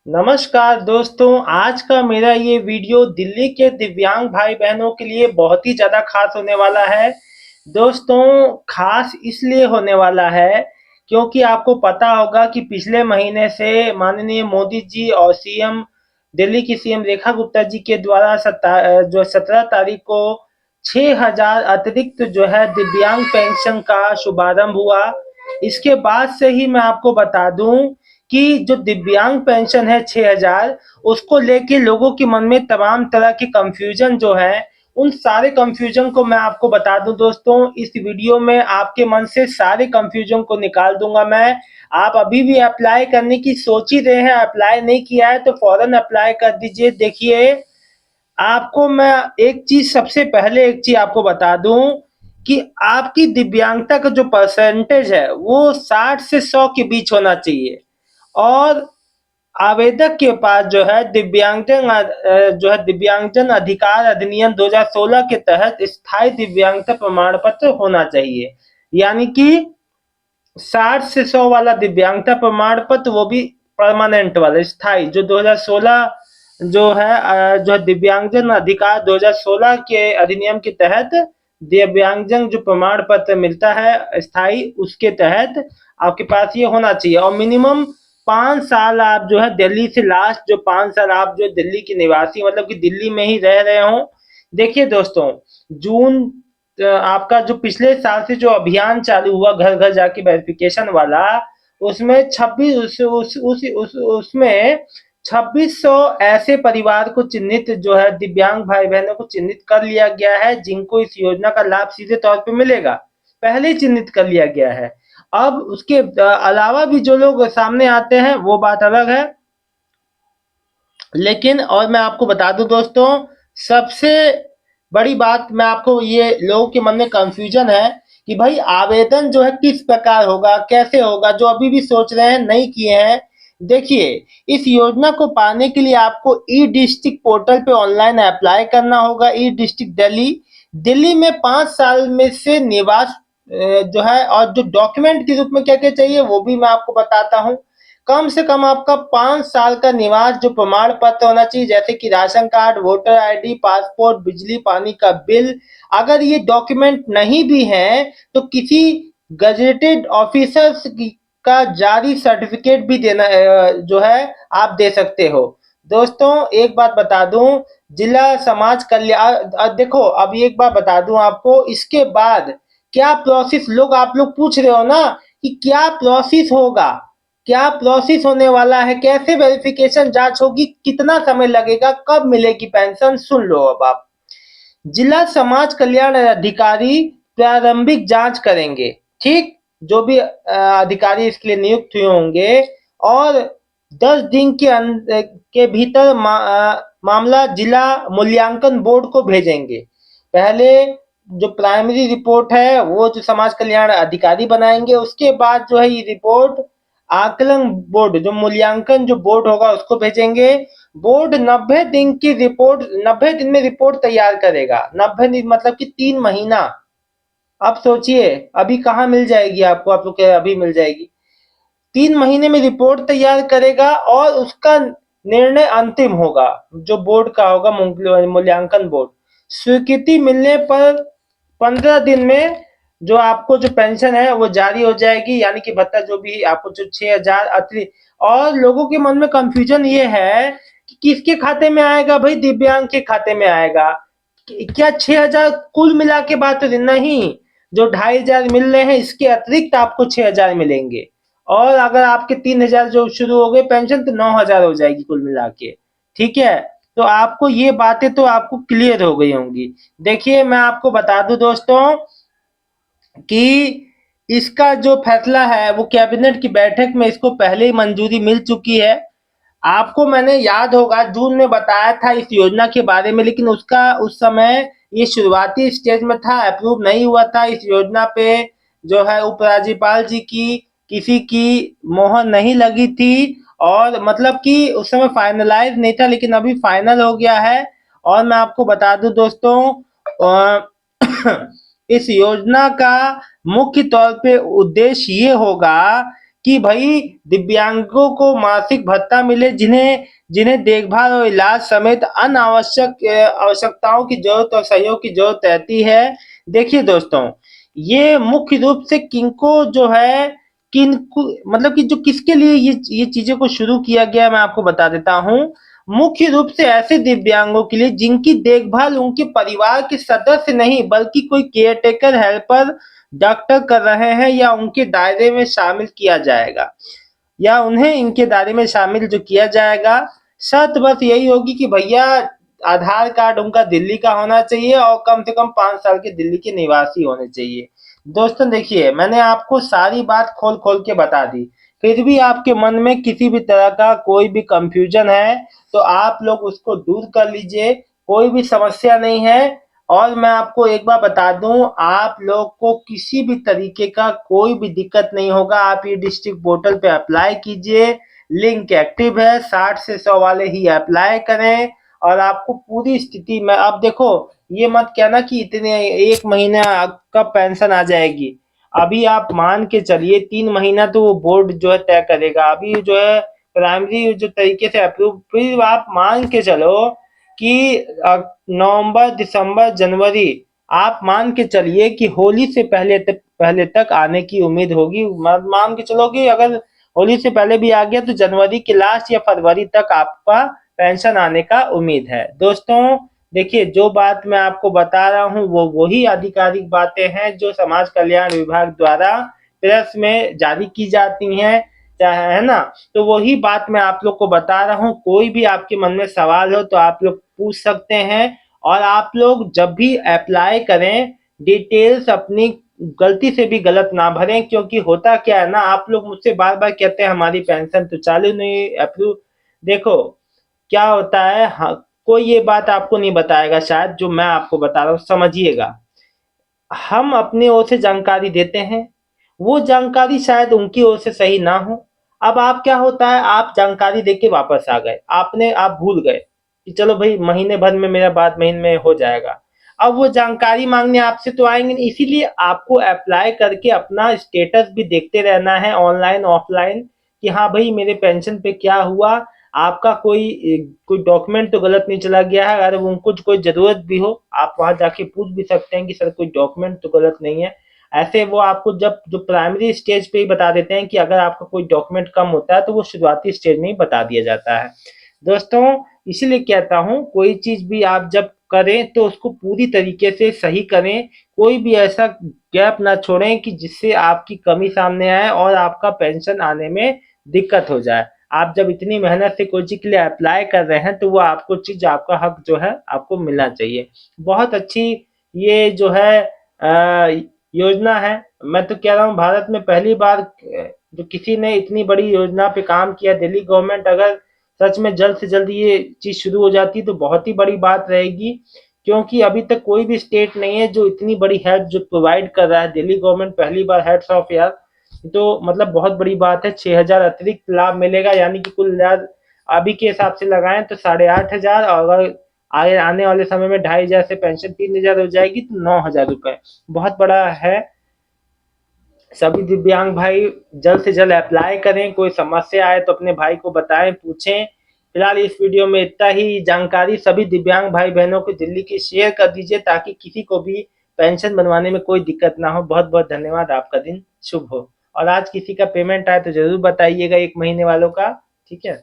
नमस्कार दोस्तों, आज का मेरा ये वीडियो दिल्ली के दिव्यांग भाई बहनों के लिए बहुत ही ज़्यादा खास होने वाला है। दोस्तों, खास इसलिए होने वाला है क्योंकि आपको पता होगा कि पिछले महीने से माननीय मोदी जी और सीएम दिल्ली की सीएम रेखा गुप्ता जी के द्वारा 17 तारीख को 6,000 अतिरिक्त जो है दिव्यांग पेंशन का शुभारंभ हुआ। इसके बाद से ही मैं आपको बता दूं कि जो दिव्यांग पेंशन है 6,000, उसको लेके लोगों के मन में तमाम तरह के कंफ्यूजन जो है, उन सारे कंफ्यूजन को मैं आपको बता दूं दोस्तों। इस वीडियो में आपके मन से सारे कंफ्यूजन को निकाल दूंगा मैं। आप अभी भी अप्लाई करने की सोच ही रहे हैं, अप्लाई नहीं किया है तो फौरन अप्लाई कर दीजिए। देखिए, आपको मैं एक चीज सबसे पहले एक चीज आपको बता दूं कि आपकी दिव्यांगता का जो परसेंटेज है वो 60 से 100 के बीच होना चाहिए। और आवेदक के पास जो है दिव्यांगजन अधिकार अधिनियम 2016 के तहत स्थायी दिव्यांगता प्रमाण पत्र होना चाहिए। यानी कि 60 से 100 वाला दिव्यांगता प्रमाण पत्र, वो भी परमानेंट वाला स्थायी, जो 2016 जो है जो दिव्यांगजन अधिकार 2016 के अधिनियम के तहत दिव्यांगजन जो प्रमाण पत्र मिलता है स्थायी, उसके तहत आपके पास ये होना चाहिए। और मिनिमम 5 साल आप जो है दिल्ली से, लास्ट जो 5 साल आप जो दिल्ली के निवासी मतलब कि दिल्ली में ही रह रहे हो। देखिए दोस्तों, जून आपका जो पिछले साल से जो अभियान चालू हुआ घर घर जाके वेरिफिकेशन वाला, उसमें 2600 ऐसे परिवार को चिन्हित जो है दिव्यांग भाई बहनों को चिन्हित कर लिया गया है जिनको इस योजना का लाभ सीधे तौर पे मिलेगा। पहले ही चिन्हित कर लिया गया है। अब उसके अलावा भी जो लोग सामने आते हैं वो बात अलग है। लेकिन और मैं आपको बता दूं दोस्तों, सबसे बड़ी बात मैं आपको, ये लोगों के मन में कंफ्यूजन है कि भाई आवेदन जो है किस प्रकार होगा, कैसे होगा, जो अभी भी सोच रहे हैं, नहीं किए हैं। देखिए, इस योजना को पाने के लिए आपको ई डिस्ट्रिक्ट पोर्टल पे ऑनलाइन अप्लाई करना होगा। ई डिस्ट्रिक्ट दिल्ली, दिल्ली में 5 साल में से निवास जो है, और जो डॉक्यूमेंट के रूप में क्या क्या चाहिए वो भी मैं आपको बताता हूँ। कम से कम आपका 5 साल का निवास जो प्रमाण पत्र होना चाहिए, जैसे कि ration card, voter ID, passport, बिजली पानी का बिल। अगर ये डॉक्यूमेंट नहीं भी है तो किसी गजेटेड ऑफिसर्स का जारी सर्टिफिकेट भी देना जो है आप दे सकते हो। दोस्तों, एक बात बता दूं, जिला समाज कल्याण, देखो अब एक बात बता दूं आपको, इसके बाद क्या प्रोसेस, आप लोग पूछ रहे हो ना कि क्या प्रोसेस होगा, क्या प्रोसेस होने वाला है, कैसे वेरिफिकेशन जांच होगी, कितना समय लगेगा, कब मिलेगी पेंशन, सुन लो अब आप। जिला समाज कल्याण अधिकारी प्रारंभिक जांच करेंगे, ठीक, जो भी अधिकारी इसके लिए नियुक्त हुए होंगे, और 10 दिन के भीतर मामला जिला मूल्यांकन बोर्ड को भेजेंगे। पहले जो प्राइमरी रिपोर्ट है वो जो समाज कल्याण अधिकारी बनाएंगे, उसके बाद जो है ये रिपोर्ट आकलन बोर्ड, जो मूल्यांकन जो बोर्ड होगा, उसको भेजेंगे। बोर्ड 90 दिन की रिपोर्ट, 90 दिन में रिपोर्ट तैयार करेगा। 90 दिन मतलब कि 3 महीना। अब सोचिए, अभी कहाँ मिल जाएगी आपको, आप लोग के अभी मिल जाएगी। 3 महीने में रिपोर्ट तैयार करेगा और उसका निर्णय अंतिम होगा, जो बोर्ड का होगा, मूल्यांकन बोर्ड। स्वीकृति मिलने पर 15 दिन में जो आपको जो पेंशन है वो जारी हो जाएगी, यानी कि भत्ता जो भी आपको जो 6,000 अतिरिक्त। और लोगों के मन में कंफ्यूजन ये है कि किसके खाते में आएगा, भाई दिव्यांग के खाते में आएगा क्या? 6,000 कुल मिला के बात नहीं, जो 2,500 मिल रहे हैं इसके अतिरिक्त आपको 6,000 मिलेंगे। और अगर आपके 3,000 जो शुरू हो गए पेंशन तो 9,000 हो जाएगी कुल मिला के। ठीक है, तो आपको ये बातें तो आपको क्लियर हो गई होंगी। देखिए, मैं आपको बता दूं दोस्तों कि इसका जो फैसला है वो कैबिनेट की बैठक में इसको पहले ही मंजूरी मिल चुकी है। आपको मैंने याद होगा जून में बताया था इस योजना के बारे में, लेकिन उसका उस समय ये शुरुआती स्टेज में था, अप्रूव नहीं हुआ था। इस योजना पे जो है उपराज्यपाल जी की किसी की मोहर नहीं लगी थी, और मतलब कि उस समय फाइनलाइज नहीं था, लेकिन अभी फाइनल हो गया है। और मैं आपको बता दूं दोस्तों, इस योजना का मुख्य तौर पे उद्देश्य ये होगा कि भाई दिव्यांगों को मासिक भत्ता मिले, जिन्हें जिन्हें देखभाल और इलाज समेत अन्य आवश्यकताओं की जरूरत और सहयोग की जरूरत रहती है। देखिए दोस्तों, ये मुख्य रूप से किनको जो है, किनको मतलब कि जो किसके लिए ये चीजें को शुरू किया गया, मैं आपको बता देता हूँ। मुख्य रूप से ऐसे दिव्यांगों के लिए जिनकी देखभाल उनके परिवार के सदस्य नहीं बल्कि कोई केयरटेकर, हेल्पर, डॉक्टर कर रहे हैं, या उनके दायरे में शामिल किया जाएगा, या उन्हें इनके दायरे में शामिल जो किया जाएगा। शर्त बस यही होगी कि भैया आधार कार्ड उनका दिल्ली का होना चाहिए और कम से कम 5 साल के दिल्ली के निवासी होने चाहिए। दोस्तों देखिए, मैंने आपको सारी बात खोल खोल के बता दी, फिर भी आपके मन में किसी भी तरह का कोई भी कंफ्यूजन है तो आप लोग उसको दूर कर लीजिए, कोई भी समस्या नहीं है। और मैं आपको एक बार बता दूं, आप लोग को किसी भी तरीके का कोई भी दिक्कत नहीं होगा। आप ये डिस्ट्रिक्ट पोर्टल पे अप्लाई कीजिए, लिंक एक्टिव है, 60 से 100 वाले ही अप्लाई करें और आपको पूरी स्थिति में, अब देखो, ये मत कहना कि इतने 1 महीना कब पेंशन आ जाएगी। अभी आप मान के चलिए 3 महीना तो वो बोर्ड जो है तय करेगा। अभी जो है प्राइमरी जो तरीके से अप्रूव, फिर आप मान के चलो कि नवंबर, दिसंबर, जनवरी, आप मान के चलिए कि होली से पहले तक आने की उम्मीद होगी। मान के चलो कि अगर होली से पहले भी आ गया तो जनवरी के लास्ट या फरवरी तक आपका पेंशन आने का उम्मीद है। दोस्तों देखिए, जो बात मैं आपको बता रहा हूँ वो वही आधिकारिक बातें हैं जो समाज कल्याण विभाग द्वारा प्रेस में जारी की जाती हैं, है ना। तो वही बात मैं आप लोग को बता रहा हूँ। कोई भी आपके मन में सवाल हो तो आप लोग पूछ सकते हैं। और आप लोग जब भी अप्लाई करें, डिटेल्स अपनी गलती से भी गलत ना भरें, क्योंकि होता क्या है ना, आप लोग मुझसे बार बार कहते हैं हमारी पेंशन तो चालू नहीं, अप्रूव। देखो क्या होता है, हाँ, कोई ये बात आपको नहीं बताएगा शायद, जो मैं आपको बता रहा हूँ समझिएगा। हम अपनी ओर से जानकारी देते हैं, वो जानकारी शायद उनकी ओर से सही ना हो। अब आप क्या होता है, आप जानकारी देके वापस आ गए, आप भूल गए कि चलो भाई महीने भर में मेरा बात महीने में हो जाएगा। अब वो जानकारी मांगने आपसे तो आएंगे नहीं, इसीलिए आपको अप्लाई करके अपना स्टेटस भी देखते रहना है, ऑनलाइन ऑफलाइन, कि हाँ भाई मेरे पेंशन पे क्या हुआ। आपका कोई डॉक्यूमेंट तो गलत नहीं चला गया है। अगर उनको कोई जरूरत भी हो, आप वहां जाके पूछ भी सकते हैं कि सर कोई डॉक्यूमेंट तो गलत नहीं है। ऐसे वो आपको जब जो प्राइमरी स्टेज पे ही बता देते हैं कि अगर आपका कोई डॉक्यूमेंट कम होता है तो वो शुरुआती स्टेज में ही बता दिया जाता है। दोस्तों इसीलिए कहता हूँ, कोई चीज भी आप जब करें तो उसको पूरी तरीके से सही करें, कोई भी ऐसा गैप ना छोड़ें कि जिससे आपकी कमी सामने आए और आपका पेंशन आने में दिक्कत हो जाए। आप जब इतनी मेहनत से कोई चीज के लिए अप्लाई कर रहे हैं तो वो आपको चीज, आपका हक जो है आपको मिलना चाहिए। बहुत अच्छी ये जो है योजना है। मैं तो कह रहा हूँ भारत में पहली बार जो किसी ने इतनी बड़ी योजना पे काम किया। दिल्ली गवर्नमेंट अगर सच में जल्द से जल्द ये चीज शुरू हो जाती तो बहुत ही बड़ी बात रहेगी, क्योंकि अभी तक कोई भी स्टेट नहीं है जो इतनी बड़ी हेल्प जो प्रोवाइड कर रहा है। दिल्ली गवर्नमेंट पहली बार, हेड्स ऑफ यार। तो मतलब बहुत बड़ी बात है। 6,000 अतिरिक्त लाभ मिलेगा, यानी कि कुल यार अभी के हिसाब से लगाएं तो 8,500, और अगर आगे आने वाले समय में 2,500 से पेंशन 3,000 हो जाएगी तो 9,000 रुपए बहुत बड़ा है। सभी दिव्यांग भाई जल्द से जल्द अप्लाई करें। कोई समस्या आए तो अपने भाई को बताएं, पूछें। फिलहाल इस वीडियो में इतना ही। जानकारी सभी दिव्यांग भाई बहनों को दिल्ली की शेयर कर दीजिए ताकि किसी को भी पेंशन बनवाने में कोई दिक्कत ना हो। बहुत बहुत धन्यवाद। आपका दिन शुभ हो। और आज किसी का पेमेंट आए तो जरूर बताइएगा, 1 महीने वालों का। ठीक है।